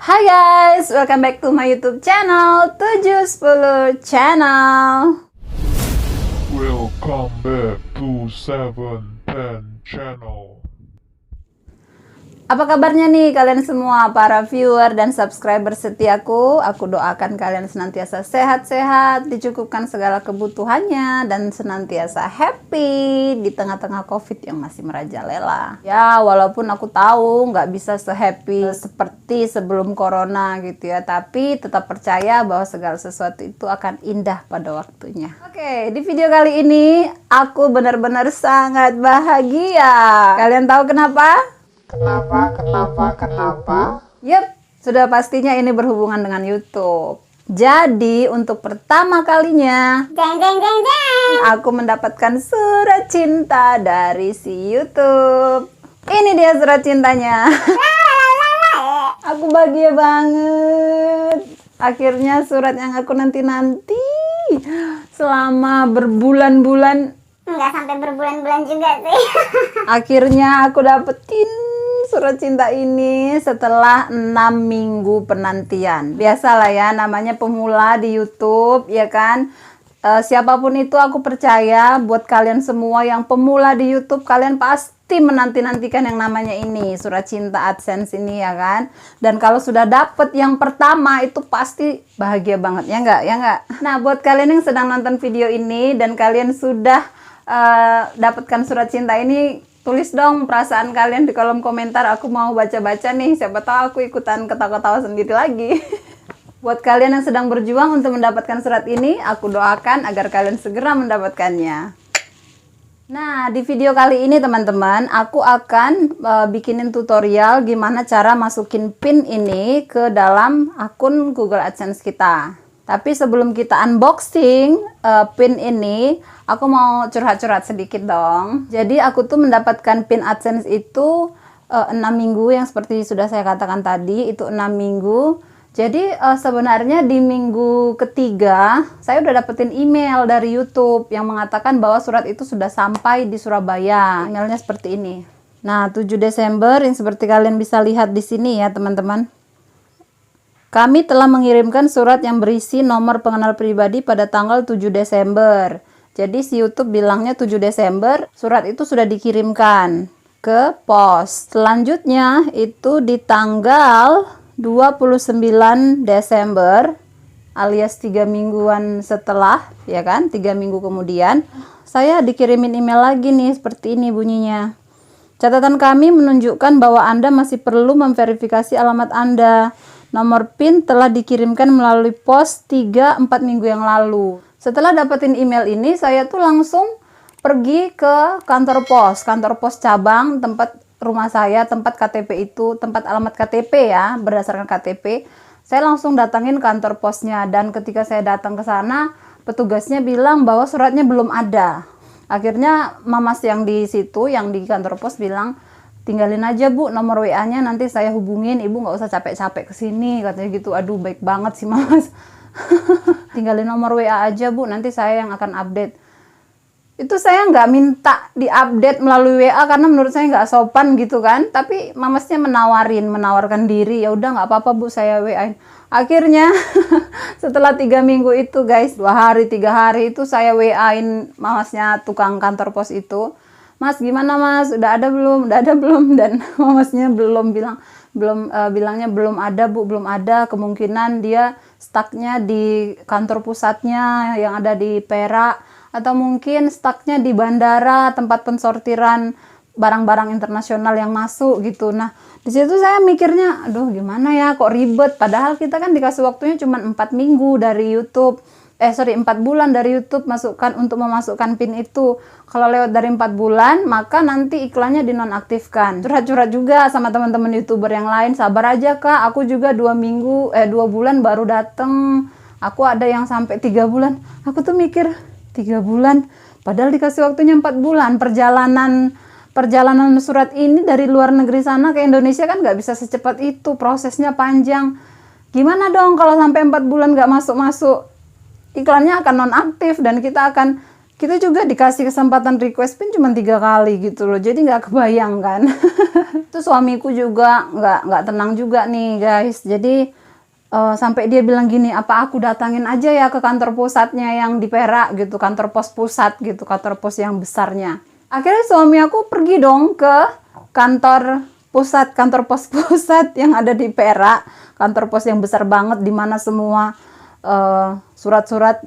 Hai guys, welcome back to my YouTube channel 710 Channel. Welcome back to 710 Channel. Apa kabarnya nih kalian semua para viewer dan subscriber setiaku? Aku doakan kalian senantiasa sehat-sehat, dicukupkan segala kebutuhannya, dan senantiasa happy di tengah-tengah COVID yang masih merajalela. Ya, walaupun aku tahu nggak bisa se-happy seperti sebelum corona gitu ya, tapi tetap percaya bahwa segala sesuatu itu akan indah pada waktunya. Oke, di video kali ini aku benar-benar sangat bahagia. Kalian tahu kenapa? Kenapa? Yup, sudah pastinya ini berhubungan dengan YouTube. Jadi untuk pertama kalinya aku mendapatkan surat cinta dari si YouTube. Ini dia surat cintanya. Aku bahagia banget. Akhirnya surat yang aku nanti-nanti selama berbulan-bulan. Nggak sampai berbulan-bulan juga sih. Akhirnya aku dapetin surat cinta ini setelah 6 minggu penantian. Biasalah ya, namanya pemula di YouTube, ya kan? Siapapun itu aku percaya buat kalian semua yang pemula di YouTube, kalian pasti menanti-nantikan yang namanya ini, surat cinta AdSense ini, ya kan? Dan kalau sudah dapet yang pertama itu pasti bahagia banget, ya nggak? Ya nggak? Nah, buat kalian yang sedang nonton video ini dan kalian sudah dapatkan surat cinta ini, tulis dong perasaan kalian di kolom komentar. Aku mau baca-baca nih, siapa tahu aku ikutan ketawa-ketawa sendiri lagi. Buat kalian yang sedang berjuang untuk mendapatkan surat ini, aku doakan agar kalian segera mendapatkannya. Nah, di video kali ini teman-teman, aku akan bikinin tutorial gimana cara masukin pin ini ke dalam akun Google AdSense kita. Tapi sebelum kita unboxing pin ini, aku mau curhat-curhat sedikit dong. Jadi aku tuh mendapatkan pin AdSense itu 6 minggu, yang seperti sudah saya katakan tadi, itu 6 minggu. Jadi sebenarnya di minggu ketiga, saya udah dapetin email dari YouTube yang mengatakan bahwa surat itu sudah sampai di Surabaya. Emailnya seperti ini. Nah, 7 Desember, yang seperti kalian bisa lihat di sini ya teman-teman. Kami telah mengirimkan surat yang berisi nomor pengenal pribadi pada tanggal 7 Desember. Jadi si YouTube bilangnya 7 Desember, surat itu sudah dikirimkan ke pos. Selanjutnya itu di tanggal 29 Desember, alias 3 mingguan setelah, ya kan, 3 minggu kemudian, saya dikirimin email lagi nih, seperti ini bunyinya. Catatan kami menunjukkan bahwa Anda masih perlu memverifikasi alamat Anda. Nomor PIN telah dikirimkan melalui pos 3-4 minggu yang lalu. Setelah dapetin email ini, saya tuh langsung pergi ke kantor pos cabang tempat rumah saya, tempat KTP itu, tempat alamat KTP ya, berdasarkan KTP. Saya langsung datangin kantor posnya, dan ketika saya datang ke sana, petugasnya bilang bahwa suratnya belum ada. Akhirnya mamas yang di situ, yang di kantor pos bilang, tinggalin aja Bu nomor WA-nya, nanti saya hubungin, Ibu nggak usah capek-capek kesini, katanya gitu. Aduh, baik banget sih Mas. Tinggalin nomor WA aja Bu, nanti saya yang akan update. Itu saya nggak minta diupdate melalui WA karena menurut saya nggak sopan gitu kan. Tapi mamasnya menawarkan diri, ya udah nggak apa-apa Bu, saya WA-in. Akhirnya setelah 3 minggu itu guys, 2 hari 3 hari itu saya WA-in mamasnya tukang kantor pos itu. Mas, gimana Mas? Udah ada belum? Udah ada belum? Dan mamasnya bilangnya belum ada Bu, belum ada. Kemungkinan dia stucknya di kantor pusatnya yang ada di Perak, atau mungkin stucknya di bandara tempat pensortiran barang-barang internasional yang masuk gitu. Nah, di situ saya mikirnya, aduh gimana ya, kok ribet. Padahal kita kan dikasih waktunya cuma 4 minggu dari YouTube. 4 bulan dari YouTube untuk memasukkan PIN itu. Kalau lewat dari 4 bulan, maka nanti iklannya dinonaktifkan. Curhat-curhat juga sama teman-teman YouTuber yang lain, sabar aja Kak, aku juga 2 bulan baru dateng. Aku ada yang sampai 3 bulan. Aku tuh mikir, 3 bulan? Padahal dikasih waktunya 4 bulan. Perjalanan surat ini dari luar negeri sana ke Indonesia kan nggak bisa secepat itu, prosesnya panjang. Gimana dong kalau sampai 4 bulan nggak masuk-masuk? Iklannya akan nonaktif dan kita Kita juga dikasih kesempatan request pin cuma 3 kali gitu loh, jadi nggak kebayang kan. Terus suamiku juga nggak tenang juga nih guys, jadi sampai dia bilang gini, apa aku datangin aja ya ke kantor pusatnya yang di Perak gitu, kantor pos pusat gitu, kantor pos yang besarnya. Akhirnya suami aku pergi dong ke kantor pusat, kantor pos pusat yang ada di Perak, kantor pos yang besar banget di mana semua surat-surat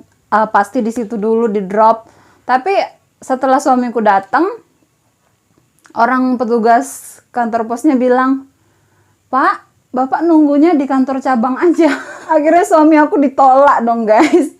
pasti di situ dulu di drop. Tapi setelah suamiku datang, orang petugas kantor posnya bilang, "Pak, Bapak nunggunya di kantor cabang aja." Akhirnya suami aku ditolak dong guys,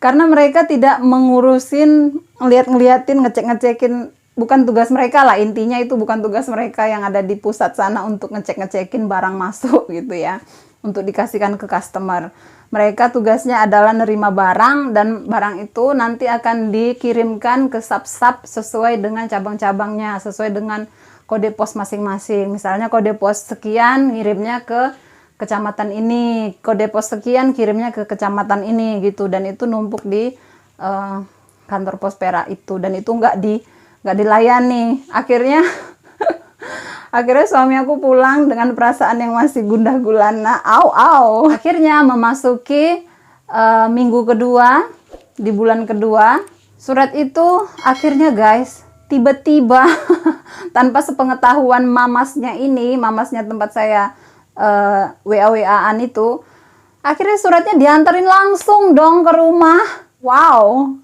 karena mereka tidak mengurusin, ngeliatin, ngecek-ngecekin. Bukan tugas mereka lah, intinya itu bukan tugas mereka yang ada di pusat sana untuk ngecek-ngecekin barang masuk gitu ya, untuk dikasihkan ke customer. Mereka tugasnya adalah nerima barang, dan barang itu nanti akan dikirimkan ke sub-sub sesuai dengan cabang-cabangnya, sesuai dengan kode pos masing-masing. Misalnya kode pos sekian ngirimnya ke kecamatan ini, kode pos sekian kirimnya ke kecamatan ini gitu, dan itu numpuk di kantor pos Perak itu, dan itu nggak dilayani. Akhirnya suami aku pulang dengan perasaan yang masih gundah gulana. Akhirnya memasuki minggu kedua, di bulan kedua, surat itu akhirnya guys, tiba-tiba tanpa sepengetahuan mamasnya tempat saya WA-WA-an itu, akhirnya suratnya diantarin langsung dong ke rumah. Wow.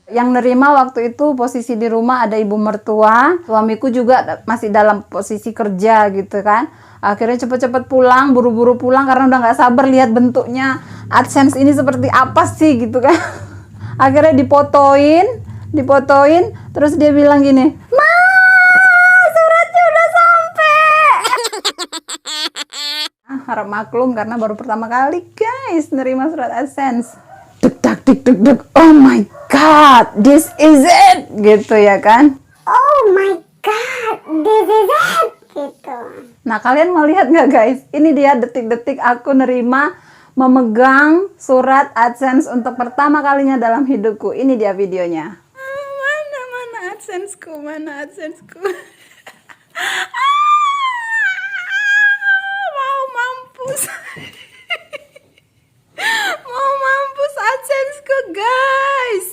Yang nerima waktu itu posisi di rumah ada ibu mertua, suamiku juga masih dalam posisi kerja gitu kan. Akhirnya cepet-cepet pulang, buru-buru pulang karena udah nggak sabar lihat bentuknya AdSense ini seperti apa sih gitu kan. Akhirnya dipotoin, terus dia bilang gini, "Ma, suratnya udah sampai." Harap maklum karena baru pertama kali guys nerima surat AdSense. Deg, oh my god, this is it, gitu ya kan. Oh my god, this is it, gitu. Nah, kalian mau lihat nggak guys? Ini dia detik-detik aku nerima, memegang surat AdSense untuk pertama kalinya dalam hidupku. Ini dia videonya. Mana AdSense-ku, mana AdSense-ku. Mau mampus. Mau mampus AdSense-ku guys.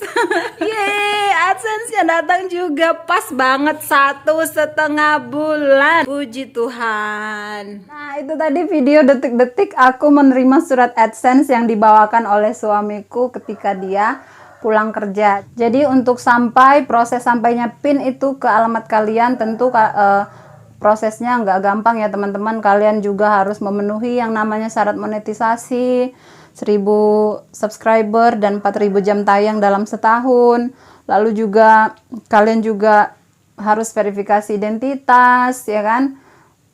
Yeay, AdSense-nya datang juga pas banget 1,5 bulan. Puji Tuhan. Nah, itu tadi video detik-detik aku menerima surat AdSense yang dibawakan oleh suamiku ketika dia pulang kerja. Jadi untuk proses sampainya PIN itu ke alamat kalian, tentu prosesnya nggak gampang ya teman-teman. Kalian juga harus memenuhi yang namanya syarat monetisasi, 1.000 subscriber dan 4.000 jam tayang dalam setahun. Lalu juga kalian juga harus verifikasi identitas ya kan.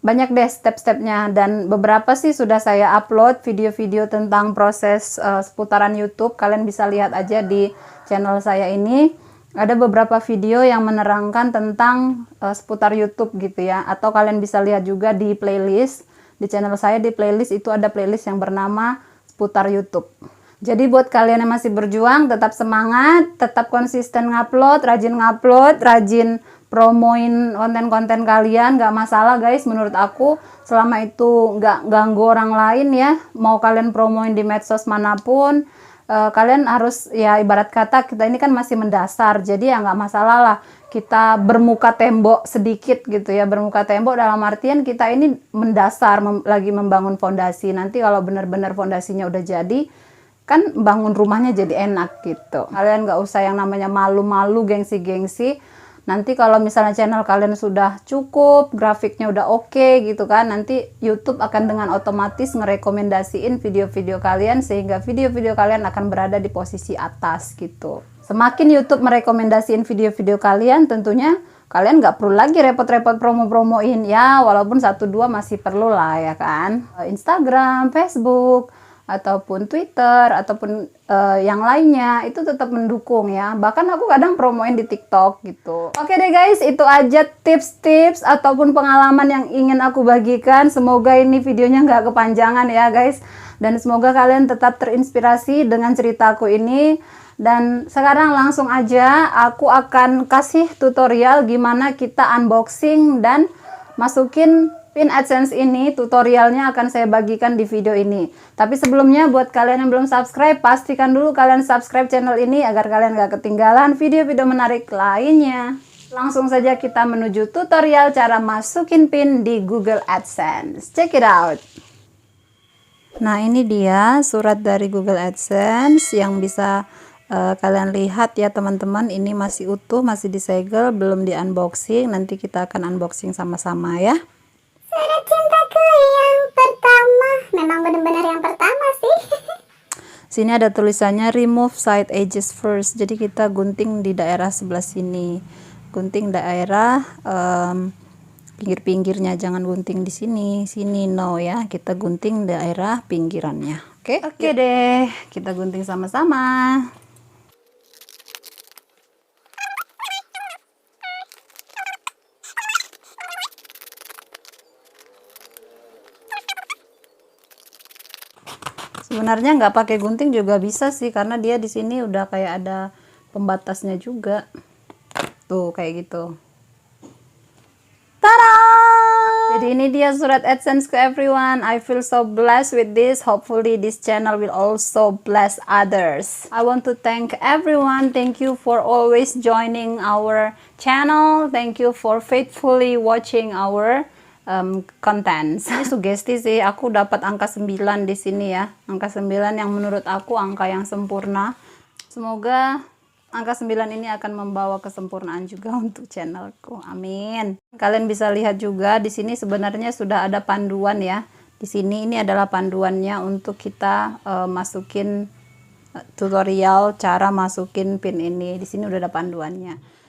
Banyak deh step-stepnya, dan beberapa sih sudah saya upload video-video tentang proses seputaran YouTube. Kalian bisa lihat aja di channel saya ini. Ada beberapa video yang menerangkan tentang seputar YouTube gitu ya. Atau kalian bisa lihat juga di playlist. Di channel saya di playlist itu ada playlist yang bernama seputar YouTube. Jadi buat kalian yang masih berjuang, tetap semangat, tetap konsisten ngupload, rajin promoin konten-konten kalian, nggak masalah guys menurut aku, selama itu nggak ganggu orang lain ya. Mau kalian promoin di medsos manapun, kalian harus ya ibarat kata kita ini kan masih mendasar, jadi ya nggak masalah lah kita bermuka tembok sedikit gitu ya. Bermuka tembok dalam artian kita ini mendasar, lagi membangun fondasi. Nanti kalau benar-benar fondasinya udah jadi, kan bangun rumahnya jadi enak gitu. Kalian nggak usah yang namanya malu-malu, gengsi-gengsi. Nanti kalau misalnya channel kalian sudah cukup, grafiknya udah oke gitu kan, nanti YouTube akan dengan otomatis ngerekomendasiin video-video kalian, sehingga video-video kalian akan berada di posisi atas gitu. Semakin YouTube merekomendasiin video-video kalian, tentunya kalian nggak perlu lagi repot-repot promo-promoin ya, walaupun 1-2 masih perlu lah ya kan. Instagram, Facebook, ataupun Twitter, ataupun yang lainnya itu tetap mendukung ya. Bahkan aku kadang promoin di TikTok gitu. Oke deh guys, itu aja tips-tips ataupun pengalaman yang ingin aku bagikan. Semoga ini videonya nggak kepanjangan ya guys, dan semoga kalian tetap terinspirasi dengan ceritaku ini. Dan sekarang langsung aja aku akan kasih tutorial gimana kita unboxing dan masukin pin AdSense ini. Tutorialnya akan saya bagikan di video ini. Tapi sebelumnya buat kalian yang belum subscribe, pastikan dulu kalian subscribe channel ini agar kalian gak ketinggalan video-video menarik lainnya. Langsung saja kita menuju tutorial cara masukin pin di Google AdSense. Check it out. Nah, ini dia surat dari Google AdSense yang bisa kalian lihat ya teman-teman. Ini masih utuh, masih disegel, belum di unboxing. Nanti kita akan unboxing sama-sama ya. Surat cintaku yang pertama. Memang benar-benar yang pertama sih. Sini ada tulisannya remove side edges first. Jadi kita gunting di daerah sebelah sini. Gunting daerah pinggir-pinggirnya, jangan gunting di sini. Sini no ya. Kita gunting daerah pinggirannya. Oke deh. Kita gunting sama-sama. Sebenarnya nggak pakai gunting juga bisa sih, karena dia di sini udah kayak ada pembatasnya juga. Tuh kayak gitu. Tada! Jadi ini dia surat AdSense to everyone. I feel so blessed with this. Hopefully this channel will also bless others. I want to thank everyone. Thank you for always joining our channel. Thank you for faithfully watching our contents. Ini sugesti sih, aku dapat angka 9 di sini ya. Angka 9 yang menurut aku angka yang sempurna. Semoga angka 9 ini akan membawa kesempurnaan juga untuk channelku. Amin. Kalian bisa lihat juga di sini sebenarnya sudah ada panduan ya. Di sini ini adalah panduannya untuk kita masukin tutorial cara masukin pin ini. Di sini udah ada panduannya.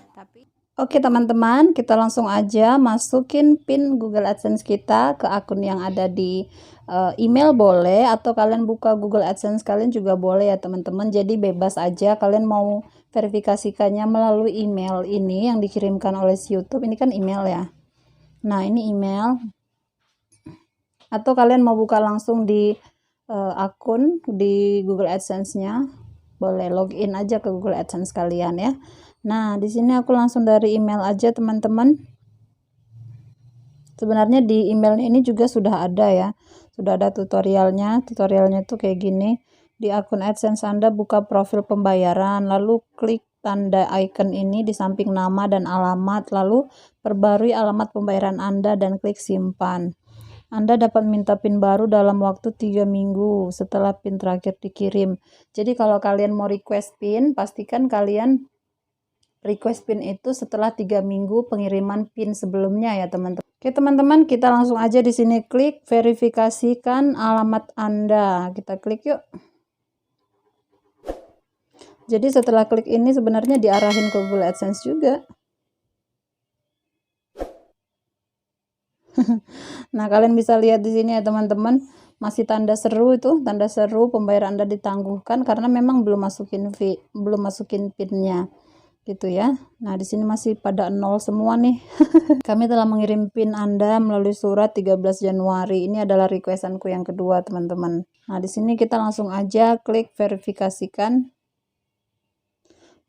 Oke teman-teman, kita langsung aja masukin pin Google AdSense kita ke akun yang ada di email boleh, atau kalian buka Google AdSense kalian juga boleh ya teman-teman. Jadi bebas aja kalian mau verifikasikannya melalui email ini yang dikirimkan oleh si YouTube. Ini kan email ya. Nah ini email. Atau kalian mau buka langsung di akun di Google AdSense-nya, boleh login aja ke Google AdSense kalian ya. Nah, di sini aku langsung dari email aja, teman-teman. Sebenarnya di emailnya ini juga sudah ada ya. Sudah ada tutorialnya. Tutorialnya tuh kayak gini. Di akun AdSense Anda buka profil pembayaran, lalu klik tanda icon ini di samping nama dan alamat, lalu perbarui alamat pembayaran Anda dan klik simpan. Anda dapat minta PIN baru dalam waktu 3 minggu setelah PIN terakhir dikirim. Jadi kalau kalian mau request PIN, pastikan kalian request PIN itu setelah 3 minggu pengiriman PIN sebelumnya ya teman-teman. Oke teman-teman, kita langsung aja di sini klik verifikasikan alamat Anda. Kita klik yuk. Jadi setelah klik ini sebenarnya diarahin ke Google AdSense juga. Nah, kalian bisa lihat di sini ya teman-teman, masih tanda seru itu, tanda seru pembayaran Anda ditangguhkan karena memang belum masukin PIN-nya. Gitu ya. Nah, di sini masih pada 0 semua nih. Kami telah mengirim PIN Anda melalui surat 13 Januari. Ini adalah requestanku yang kedua, teman-teman. Nah, di sini kita langsung aja klik verifikasikan.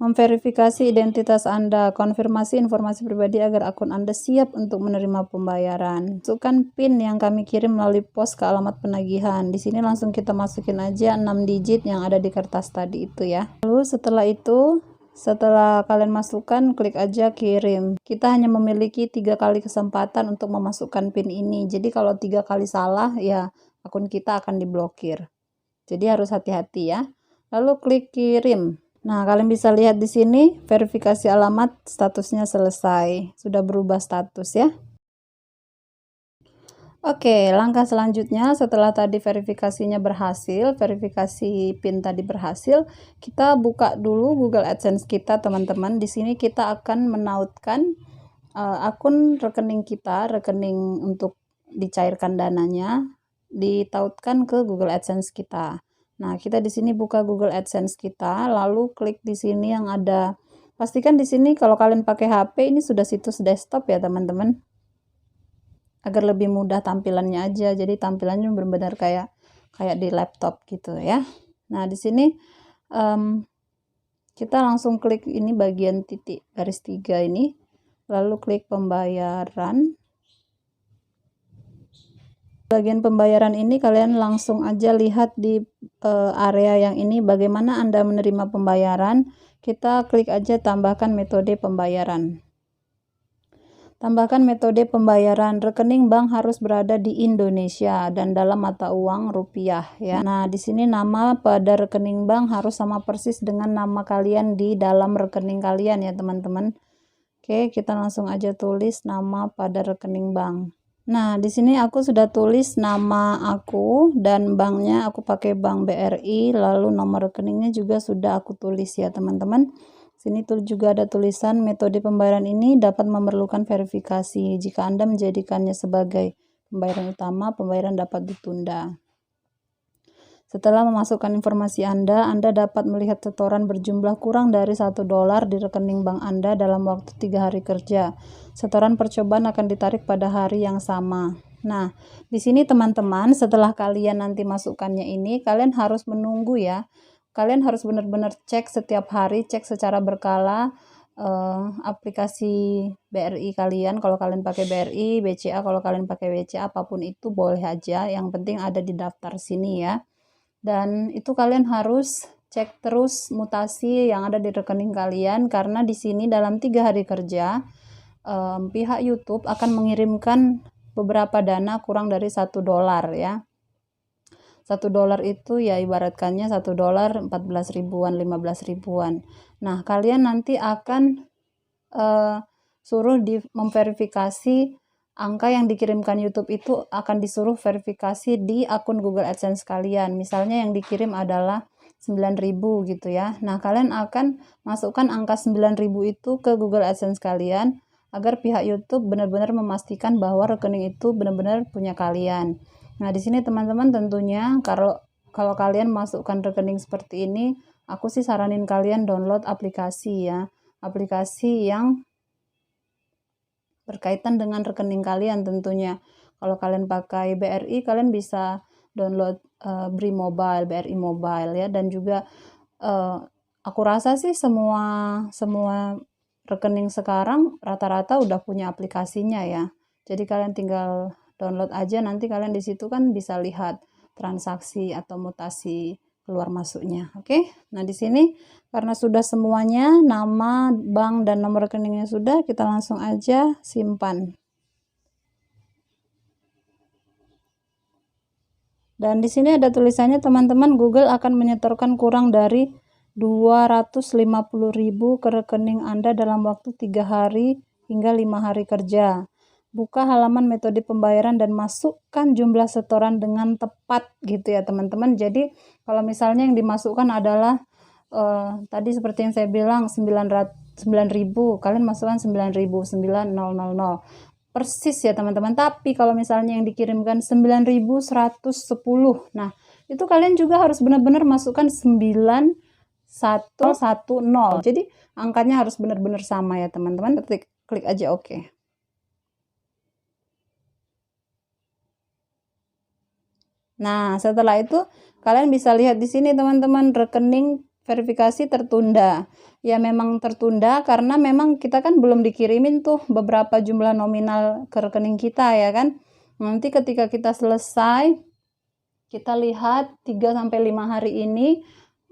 Memverifikasi identitas Anda, konfirmasi informasi pribadi agar akun Anda siap untuk menerima pembayaran. Masukkan PIN yang kami kirim melalui pos ke alamat penagihan. Di sini langsung kita masukin aja 6 digit yang ada di kertas tadi itu ya. Lalu setelah itu, setelah kalian masukkan, klik aja kirim. Kita hanya memiliki 3 kali kesempatan untuk memasukkan PIN ini. Jadi kalau 3 kali salah, ya akun kita akan diblokir. Jadi harus hati-hati ya. Lalu klik kirim. Nah, kalian bisa lihat di sini verifikasi alamat statusnya selesai. Sudah berubah status ya. Oke, langkah selanjutnya setelah tadi verifikasinya berhasil, verifikasi PIN tadi berhasil, kita buka dulu Google AdSense kita, teman-teman. Di sini kita akan menautkan akun rekening kita, rekening untuk dicairkan dananya, ditautkan ke Google AdSense kita. Nah, kita di sini buka Google AdSense kita, lalu klik di sini yang ada. Pastikan di sini kalau kalian pakai HP ini sudah situs desktop ya, teman-teman. Agar lebih mudah tampilannya aja. Jadi tampilannya benar-benar kayak di laptop gitu ya. Nah, di sini Kita langsung klik ini bagian titik garis 3 ini, lalu klik pembayaran. Bagian pembayaran ini kalian langsung aja lihat di area yang ini bagaimana Anda menerima pembayaran. Kita klik aja tambahkan metode pembayaran. Tambahkan metode pembayaran. Rekening bank harus berada di Indonesia dan dalam mata uang rupiah ya. Nah, di sini nama pada rekening bank harus sama persis dengan nama kalian di dalam rekening kalian ya, teman-teman. Oke, kita langsung aja tulis nama pada rekening bank. Nah, di sini aku sudah tulis nama aku dan banknya aku pakai Bank BRI, lalu nomor rekeningnya juga sudah aku tulis ya, teman-teman. Sini tuh juga ada tulisan metode pembayaran ini dapat memerlukan verifikasi. Jika Anda menjadikannya sebagai pembayaran utama, pembayaran dapat ditunda. Setelah memasukkan informasi Anda dapat melihat setoran berjumlah kurang dari $1 di rekening bank Anda dalam waktu 3 hari kerja. Setoran percobaan akan ditarik pada hari yang sama. Nah, di sini teman-teman, setelah kalian nanti masukkannya ini, kalian harus menunggu ya. Kalian harus benar-benar cek setiap hari, cek secara berkala aplikasi BRI kalian. Kalau kalian pakai BRI, BCA, kalau kalian pakai BCA, apapun itu boleh aja. Yang penting ada di daftar sini ya. Dan itu kalian harus cek terus mutasi yang ada di rekening kalian, karena di sini dalam 3 hari kerja pihak YouTube akan mengirimkan beberapa dana kurang dari $1 ya. $1 itu ya ibaratkannya $1 14 ribuan, 15 ribuan. Nah, kalian nanti akan suruh memverifikasi angka yang dikirimkan YouTube itu, akan disuruh verifikasi di akun Google AdSense kalian. Misalnya yang dikirim adalah 9.000 gitu ya. Nah, kalian akan masukkan angka 9.000 itu ke Google AdSense kalian agar pihak YouTube benar-benar memastikan bahwa rekening itu benar-benar punya kalian. Nah, di sini teman-teman tentunya kalau kalian masukkan rekening seperti ini, aku sih saranin kalian download aplikasi ya. Aplikasi yang berkaitan dengan rekening kalian tentunya. Kalau kalian pakai BRI, kalian bisa download BRI Mobile ya, dan juga aku rasa sih semua rekening sekarang rata-rata udah punya aplikasinya ya. Jadi kalian tinggal download aja, nanti kalian di situ kan bisa lihat transaksi atau mutasi keluar masuknya. Oke. Nah, di sini karena sudah semuanya, nama, bank dan nomor rekeningnya sudah, kita langsung aja simpan. Dan di sini ada tulisannya teman-teman, Google akan menyetorkan kurang dari 250.000 ke rekening Anda dalam waktu 3 hari hingga 5 hari kerja. Buka halaman metode pembayaran dan masukkan jumlah setoran dengan tepat gitu ya teman-teman. Jadi kalau misalnya yang dimasukkan adalah tadi seperti yang saya bilang 9.000, kalian masukkan 9.000, 9.000 persis ya teman-teman. Tapi kalau misalnya yang dikirimkan 9.110, nah itu kalian juga harus benar-benar masukkan 9110. Jadi angkanya harus benar-benar sama ya teman-teman. Klik aja oke. Nah, setelah itu kalian bisa lihat di sini teman-teman, rekening verifikasi tertunda. Ya memang tertunda karena memang kita kan belum dikirimin tuh beberapa jumlah nominal ke rekening kita ya kan. Nanti ketika kita selesai, kita lihat 3-5 hari ini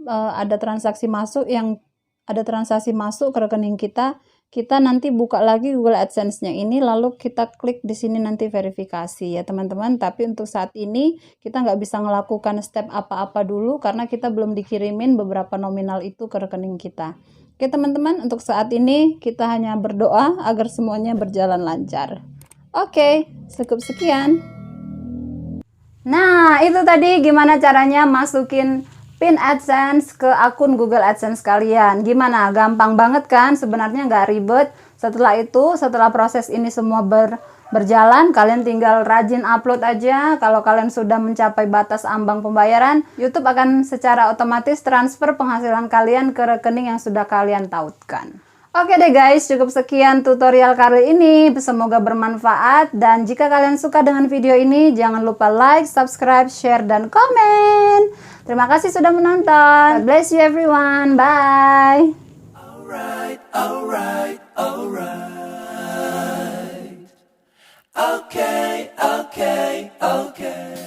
ada transaksi masuk ke rekening kita. Kita nanti buka lagi Google AdSense-nya ini, lalu kita klik di sini nanti verifikasi ya teman-teman. Tapi untuk saat ini kita nggak bisa melakukan step apa-apa dulu karena kita belum dikirimin beberapa nominal itu ke rekening kita. Oke teman-teman, untuk saat ini kita hanya berdoa agar semuanya berjalan lancar. Oke, cukup sekian. Nah, itu tadi gimana caranya masukin pin AdSense ke akun Google AdSense kalian. Gimana? Gampang banget kan? Sebenarnya nggak ribet. Setelah proses ini semua berjalan, kalian tinggal rajin upload aja. Kalau kalian sudah mencapai batas ambang pembayaran, YouTube akan secara otomatis transfer penghasilan kalian ke rekening yang sudah kalian tautkan. Oke deh guys, cukup sekian tutorial kali ini. Semoga bermanfaat. Dan jika kalian suka dengan video ini, jangan lupa like, subscribe, share, dan komen. Terima kasih sudah menonton. God bless you everyone. Bye. Alright. Okay.